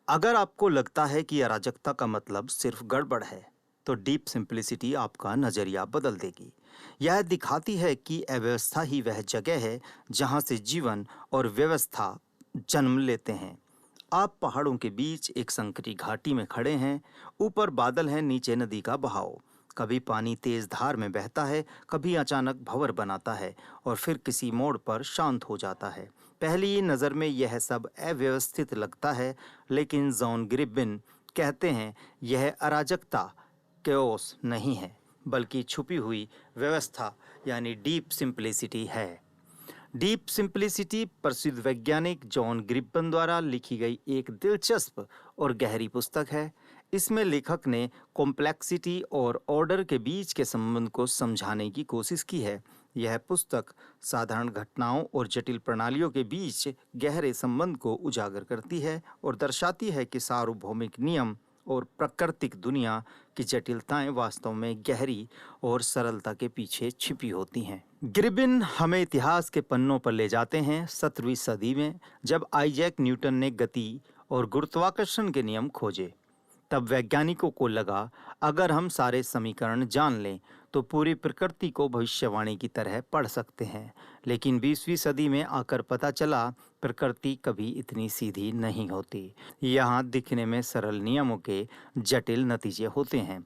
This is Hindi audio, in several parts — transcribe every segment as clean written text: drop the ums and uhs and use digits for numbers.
अगर आपको लगता है कि अराजकता का मतलब सिर्फ गड़बड़ है, तो डीप सिंप्लिसिटी आपका नजरिया बदल देगी। यह दिखाती है कि अव्यवस्था ही वह जगह है जहां से जीवन और व्यवस्था जन्म लेते हैं। आप पहाड़ों के बीच एक संकरी घाटी में खड़े हैं। ऊपर बादल है, नीचे नदी का बहाव। कभी पानी तेज धार में बहता है, कभी अचानक भंवर बनाता है और फिर किसी मोड़ पर शांत हो जाता है। पहली नज़र में यह सब अव्यवस्थित लगता है, लेकिन जॉन ग्रिबिन कहते हैं यह अराजकता केओस नहीं है, बल्कि छुपी हुई व्यवस्था यानी डीप सिंप्लिसिटी है। डीप सिंप्लिसिटी प्रसिद्ध वैज्ञानिक जॉन ग्रिब्बन द्वारा लिखी गई एक दिलचस्प और गहरी पुस्तक है। इसमें लेखक ने कॉम्प्लेक्सिटी और ऑर्डर के बीच के संबंध को समझाने की कोशिश की है। यह पुस्तक साधारण घटनाओं और जटिल प्रणालियों के बीच गहरे संबंध को उजागर करती है और दर्शाती है कि सार्वभौमिक नियम और प्राकृतिक दुनिया की जटिलताएं वास्तव में गहरी और सरलता के पीछे छिपी होती हैं। ग्रिबिन हमें इतिहास के पन्नों पर ले जाते हैं 17वीं सदी में, जब आइजैक न्यूटन ने गति और गुरुत्वाकर्षण के नियम खोजे। तब वैज्ञानिकों को लगा अगर हम सारे समीकरण जान लें तो पूरी प्रकृति को भविष्यवाणी की तरह पढ़ सकते हैं। लेकिन 20वीं सदी में आकर पता चला प्रकृति कभी इतनी सीधी नहीं होती। यहाँ दिखने में सरल नियमों के जटिल नतीजे होते हैं।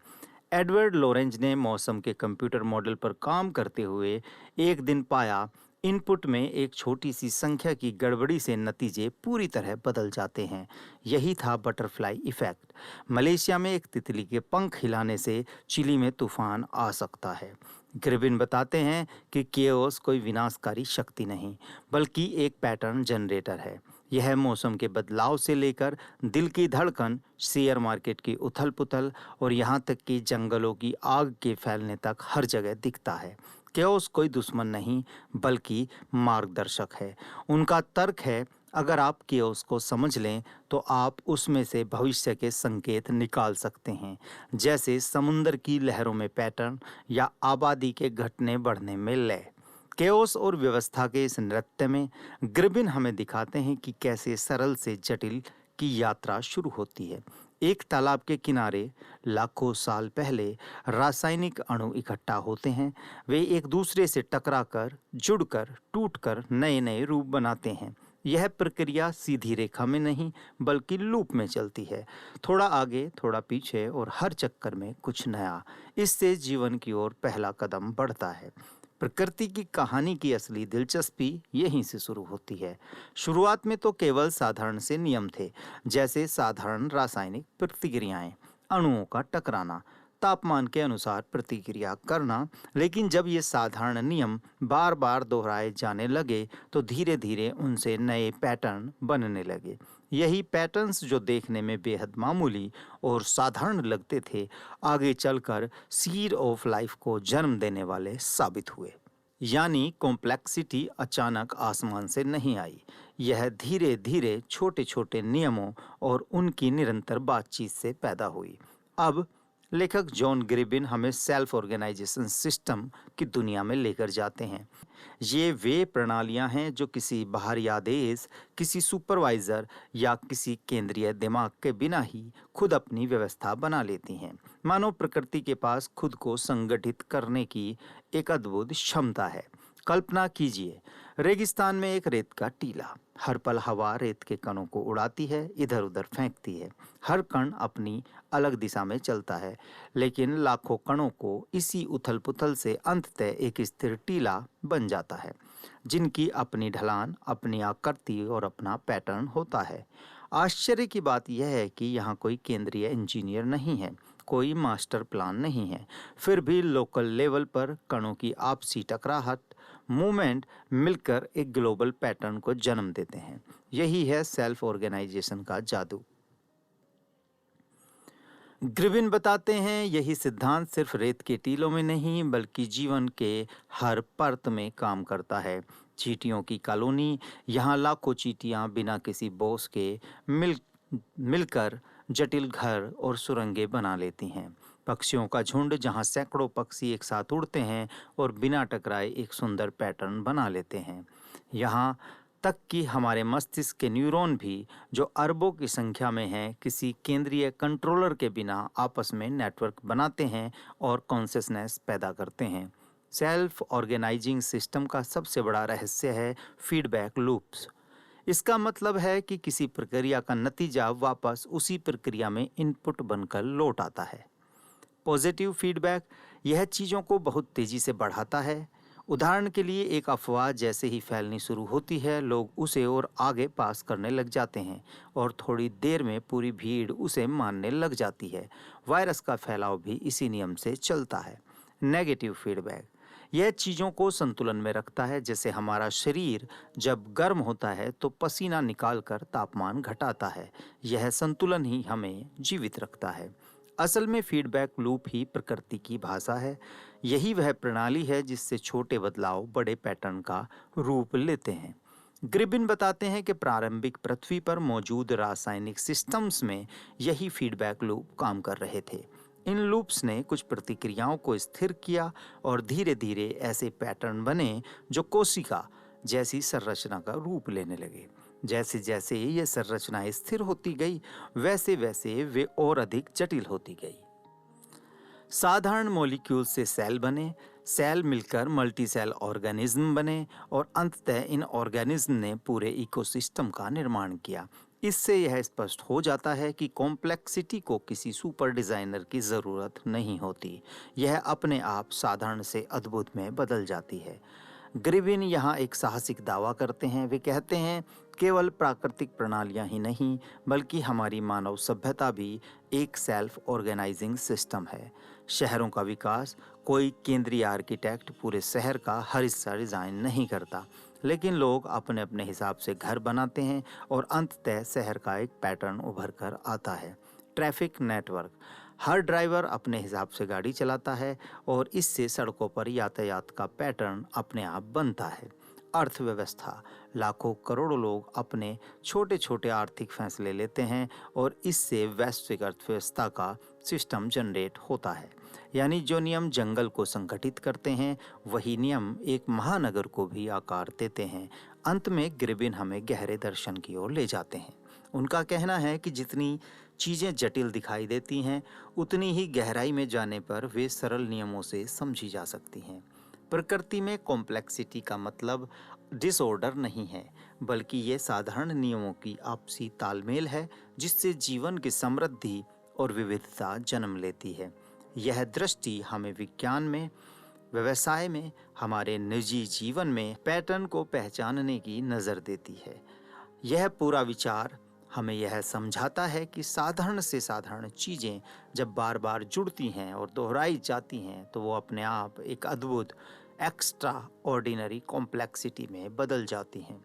एडवर्ड लोरेंज ने मौसम के कंप्यूटर मॉडल पर काम करते हुए एक दिन पाया इनपुट में एक छोटी सी संख्या की गड़बड़ी से नतीजे पूरी तरह बदल जाते हैं। यही था बटरफ्लाई इफेक्ट। मलेशिया में एक तितली के पंख हिलाने से चिली में तूफान आ सकता है। ग्रिबिन बताते हैं कि केओस कोई विनाशकारी शक्ति नहीं, बल्कि एक पैटर्न जनरेटर है। यह मौसम के बदलाव से लेकर दिल की धड़कन, शेयर मार्केट की उथल पुथल और यहाँ तक कि जंगलों की आग के फैलने तक हर जगह दिखता है। केओस कोई दुश्मन नहीं, बल्कि मार्गदर्शक है। उनका तर्क है अगर आप केओस को समझ लें तो आप उसमें से भविष्य के संकेत निकाल सकते हैं, जैसे समुद्र की लहरों में पैटर्न या आबादी के घटने बढ़ने में लय। केओस और व्यवस्था के इस नृत्य में ग्रिबिन हमें दिखाते हैं कि कैसे सरल से जटिल की यात्रा शुरू होती है। एक तालाब के किनारे लाखों साल पहले रासायनिक अणु इकट्ठा होते हैं। वे एक दूसरे से टकराकर, जुड़कर, टूटकर नए नए रूप बनाते हैं। यह प्रक्रिया सीधी रेखा में नहीं, बल्कि लूप में चलती है, थोड़ा आगे, थोड़ा पीछे और हर चक्कर में कुछ नया। इससे जीवन की ओर पहला कदम बढ़ता है। प्रकृति की कहानी की असली दिलचस्पी यहीं से शुरू होती है। शुरुआत में तो केवल साधारण से नियम थे, जैसे साधारण रासायनिक प्रतिक्रियाएं, अणुओं का टकराना, तापमान के अनुसार प्रतिक्रिया करना। लेकिन जब ये साधारण नियम बार बार दोहराए जाने लगे तो धीरे धीरे उनसे नए पैटर्न बनने लगे। यही पैटर्न्स जो देखने में बेहद मामूली और साधारण लगते थे, आगे चलकर सीड ऑफ लाइफ को जन्म देने वाले साबित हुए। यानी कॉम्प्लेक्सिटी अचानक आसमान से नहीं आई, यह धीरे धीरे छोटे छोटे नियमों और उनकी निरंतर बातचीत से पैदा हुई। अब लेखक जॉन ग्रिबिन हमें सेल्फ ऑर्गेनाइजेशन सिस्टम की दुनिया में लेकर जाते हैं। ये वे प्रणालियां हैं जो किसी बाहरी आदेश, किसी सुपरवाइजर या किसी केंद्रीय दिमाग के बिना ही खुद अपनी व्यवस्था बना लेती हैं। मानव प्रकृति के पास खुद को संगठित करने की एक अद्भुत क्षमता है। कल्पना कीजिए, रेगिस्तान में एक रेत का टीला। हर पल हवा रेत के कणों को उड़ाती है, इधर उधर फेंकती है। हर कण अपनी अलग दिशा में चलता है, लेकिन लाखों कणों को इसी उथल पुथल से अंततः एक स्थिर टीला बन जाता है, जिनकी अपनी ढलान, अपनी आकृति और अपना पैटर्न होता है। आश्चर्य की बात यह है कि यहाँ कोई केंद्रीय इंजीनियर नहीं है, कोई मास्टर प्लान नहीं है। फिर भी लोकल लेवल पर कणों की आपसी टकराहट, मूवमेंट मिलकर एक ग्लोबल पैटर्न को जन्म देते हैं। यही है सेल्फ ऑर्गेनाइजेशन का जादू। ग्रिबिन बताते हैं यही सिद्धांत सिर्फ रेत के टीलों में नहीं, बल्कि जीवन के हर परत में काम करता है। चींटियों की कॉलोनी, यहाँ लाखों चींटियाँ बिना किसी बॉस के मिलकर जटिल घर और सुरंगें बना लेती हैं। पक्षियों का झुंड, जहाँ सैकड़ों पक्षी एक साथ उड़ते हैं और बिना टकराए एक सुंदर पैटर्न बना लेते हैं। यहाँ तक कि हमारे मस्तिष्क के न्यूरॉन भी, जो अरबों की संख्या में हैं, किसी केंद्रीय कंट्रोलर के बिना आपस में नेटवर्क बनाते हैं और कॉन्शसनेस पैदा करते हैं। सेल्फ ऑर्गेनाइजिंग सिस्टम का सबसे बड़ा रहस्य है फीडबैक लूप्स। इसका मतलब है कि किसी प्रक्रिया का नतीजा वापस उसी प्रक्रिया में इनपुट बनकर लौट आता है। पॉजिटिव फीडबैक यह चीज़ों को बहुत तेज़ी से बढ़ाता है। उदाहरण के लिए, एक अफवाह जैसे ही फैलनी शुरू होती है, लोग उसे और आगे पास करने लग जाते हैं और थोड़ी देर में पूरी भीड़ उसे मानने लग जाती है। वायरस का फैलाव भी इसी नियम से चलता है। नेगेटिव फीडबैक यह चीज़ों को संतुलन में रखता है। जैसे हमारा शरीर जब गर्म होता है तो पसीना निकालकर तापमान घटाता है। यह संतुलन ही हमें जीवित रखता है। असल में फीडबैक लूप ही प्रकृति की भाषा है। यही वह प्रणाली है जिससे छोटे बदलाव बड़े पैटर्न का रूप लेते हैं। ग्रिबिन बताते हैं कि प्रारंभिक पृथ्वी पर मौजूद रासायनिक सिस्टम्स में यही फीडबैक लूप काम कर रहे थे। इन लूप्स ने कुछ प्रतिक्रियाओं को स्थिर किया और धीरे धीरे ऐसे पैटर्न बने जो कोशिका जैसी संरचना का रूप लेने लगे। जैसे जैसे ये संरचना स्थिर होती गई, वैसे वैसे वे और अधिक जटिल होती गई। साधारण मॉलिक्यूल से सेल बने, सेल मिलकर मल्टी सेल ऑर्गेनिज्म बने और अंततः इन ऑर्गेनिज्म ने पूरे इकोसिस्टम का निर्माण किया। इससे यह स्पष्ट हो जाता है कि कॉम्प्लेक्सिटी को किसी सुपर डिज़ाइनर की ज़रूरत नहीं होती। यह अपने आप साधारण से अद्भुत में बदल जाती है। ग्रिबिन यहाँ एक साहसिक दावा करते हैं। वे कहते हैं, केवल प्राकृतिक प्रणालियाँ ही नहीं, बल्कि हमारी मानव सभ्यता भी एक सेल्फ ऑर्गेनाइजिंग सिस्टम है। शहरों का विकास, कोई केंद्रीय आर्किटेक्ट पूरे शहर का हर हिस्सा डिज़ाइन नहीं करता, लेकिन लोग अपने अपने हिसाब से घर बनाते हैं और अंततः शहर का एक पैटर्न उभर कर आता है। ट्रैफिक नेटवर्क, हर ड्राइवर अपने हिसाब से गाड़ी चलाता है और इससे सड़कों पर यातायात का पैटर्न अपने आप बनता है। अर्थव्यवस्था, लाखों करोड़ों लोग अपने छोटे छोटे आर्थिक फैसले लेते हैं और इससे वैश्विक अर्थव्यवस्था का सिस्टम जनरेट होता है। यानी जो नियम जंगल को संगठित करते हैं, वही नियम एक महानगर को भी आकार देते हैं। अंत में ग्रिबिन हमें गहरे दर्शन की ओर ले जाते हैं। उनका कहना है कि जितनी चीज़ें जटिल दिखाई देती हैं, उतनी ही गहराई में जाने पर वे सरल नियमों से समझी जा सकती हैं। प्रकृति में कॉम्प्लेक्सिटी का मतलब डिसऑर्डर नहीं है, बल्कि ये साधारण नियमों की आपसी तालमेल है, जिससे जीवन की समृद्धि और विविधता जन्म लेती है। यह दृष्टि हमें विज्ञान में, व्यवसाय में, हमारे निजी जीवन में पैटर्न को पहचानने की नज़र देती है। यह पूरा विचार हमें यह समझाता है कि साधारण से साधारण चीज़ें जब बार बार जुड़ती हैं और दोहराई जाती हैं, तो वो अपने आप एक अद्भुत एक्स्ट्रा ऑर्डिनरी कॉम्प्लेक्सिटी में बदल जाती हैं।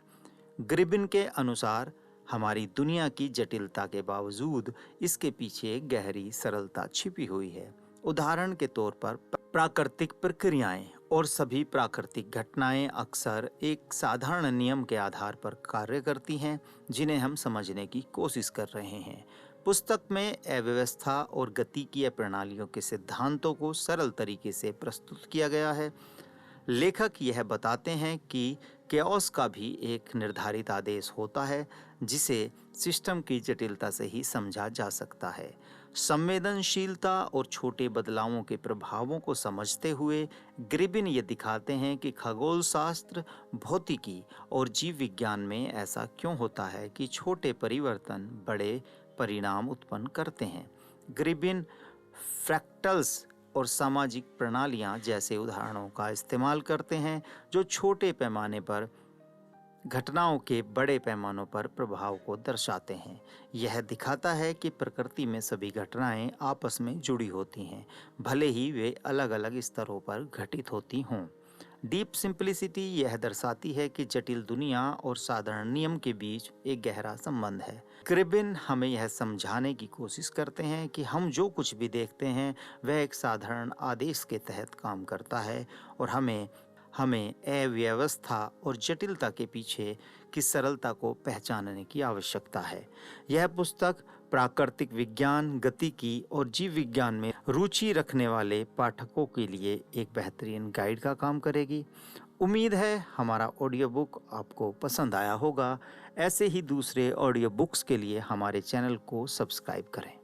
ग्रिबिन के अनुसार हमारी दुनिया की जटिलता के बावजूद इसके पीछे एक गहरी सरलता छिपी हुई है। उदाहरण के तौर पर प्राकृतिक प्रक्रियाएं और सभी प्राकृतिक घटनाएं अक्सर एक साधारण नियम के आधार पर कार्य करती हैं, जिन्हें हम समझने की कोशिश कर रहे हैं। पुस्तक में अव्यवस्था और गतिकीय प्रणालियों के सिद्धांतों को सरल तरीके से प्रस्तुत किया गया है। लेखक यह बताते हैं कि केओस का भी एक निर्धारित आदेश होता है, जिसे सिस्टम की जटिलता से ही समझा जा सकता है। संवेदनशीलता और छोटे बदलावों के प्रभावों को समझते हुए ग्रिबिन ये दिखाते हैं कि खगोल शास्त्र, भौतिकी और जीव विज्ञान में ऐसा क्यों होता है कि छोटे परिवर्तन बड़े परिणाम उत्पन्न करते हैं। ग्रिबिन फ्रैक्टल्स और सामाजिक प्रणालियां जैसे उदाहरणों का इस्तेमाल करते हैं, जो छोटे पैमाने पर घटनाओं के बड़े पैमानों पर प्रभाव को दर्शाते हैं। यह दिखाता है कि प्रकृति में सभी घटनाएं आपस में जुड़ी होती हैं, भले ही वे अलग अलग स्तरों पर घटित होती हों। डीप सिंप्लिसिटी यह दर्शाती है कि जटिल दुनिया और साधारण नियम के बीच एक गहरा संबंध है। ग्रिबिन हमें यह समझाने की कोशिश करते हैं कि हम जो कुछ भी देखते हैं, वह एक साधारण आदेश के तहत काम करता है और हमें अव्यवस्था और जटिलता के पीछे की सरलता को पहचानने की आवश्यकता है। यह पुस्तक प्राकृतिक विज्ञान, गतिकी और जीव विज्ञान में रुचि रखने वाले पाठकों के लिए एक बेहतरीन गाइड का काम करेगी उम्मीद है हमारा ऑडियो बुक आपको पसंद आया होगा। ऐसे ही दूसरे ऑडियो बुक्स के लिए हमारे चैनल को सब्सक्राइब करें।